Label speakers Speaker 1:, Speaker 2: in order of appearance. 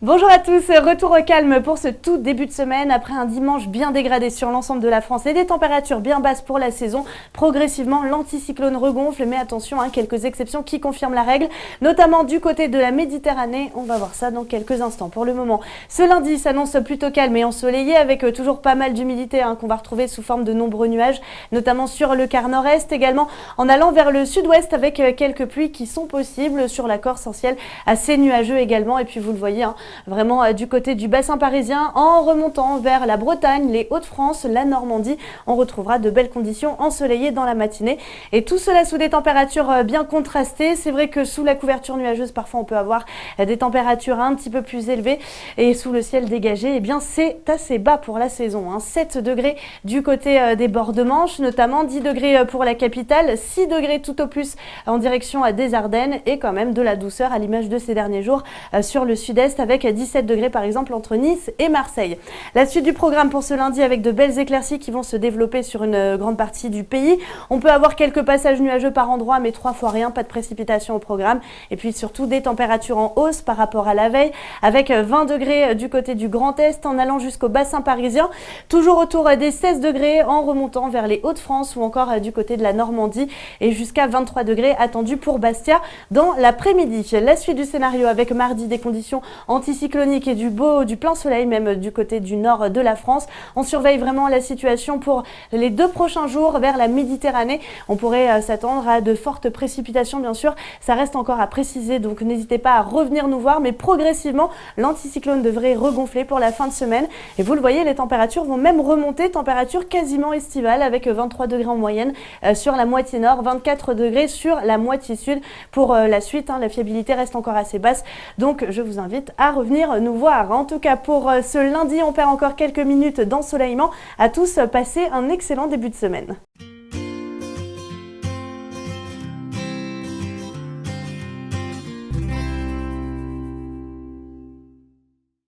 Speaker 1: Bonjour à tous, retour au calme pour ce tout début de semaine après un dimanche bien dégradé sur l'ensemble de la France et des températures bien basses pour la saison. Progressivement, l'anticyclone regonfle, mais attention, quelques exceptions qui confirment la règle, notamment du côté de la Méditerranée. On va voir ça dans quelques instants. Pour le moment, ce lundi s'annonce plutôt calme et ensoleillé avec toujours pas mal d'humidité qu'on va retrouver sous forme de nombreux nuages, notamment sur le quart nord-est, également en allant vers le sud-ouest avec quelques pluies qui sont possibles sur la Corse, un ciel assez nuageux également. Et puis vous le voyez, vraiment du côté du bassin parisien, en remontant vers la Bretagne, les Hauts-de-France, la Normandie, on retrouvera de belles conditions ensoleillées dans la matinée. Et tout cela sous des températures bien contrastées. C'est vrai que sous la couverture nuageuse, parfois on peut avoir des températures un petit peu plus élevées. Et sous le ciel dégagé, eh bien c'est assez bas pour la saison. 7 degrés du côté des bords de Manche, notamment 10 degrés pour la capitale, 6 degrés tout au plus en direction des Ardennes et quand même de la douceur à l'image de ces derniers jours sur le sud-est avec 17 degrés par exemple entre Nice et Marseille. La suite du programme pour ce lundi avec de belles éclaircies qui vont se développer sur une grande partie du pays. On peut avoir quelques passages nuageux par endroit, mais 3 fois rien, pas de précipitation au programme. Et puis surtout des températures en hausse par rapport à la veille, avec 20 degrés du côté du Grand Est en allant jusqu'au bassin parisien. Toujours autour des 16 degrés en remontant vers les Hauts-de-France ou encore du côté de la Normandie et jusqu'à 23 degrés attendus pour Bastia dans l'après-midi. La suite du scénario avec mardi des conditions anticyclonique et du plein soleil, même du côté du nord de la France. On surveille vraiment la situation pour les 2 prochains jours vers la Méditerranée. On pourrait s'attendre à de fortes précipitations, bien sûr. Ça reste encore à préciser, donc n'hésitez pas à revenir nous voir. Mais progressivement, l'anticyclone devrait regonfler pour la fin de semaine. Et vous le voyez, les températures vont même remonter, température quasiment estivale avec 23 degrés en moyenne sur la moitié nord, 24 degrés sur la moitié sud. Pour la suite, la fiabilité reste encore assez basse. Donc je vous invite à revenir nous voir. En tout cas, pour ce lundi, on perd encore quelques minutes d'ensoleillement. À tous, passez un excellent début de semaine.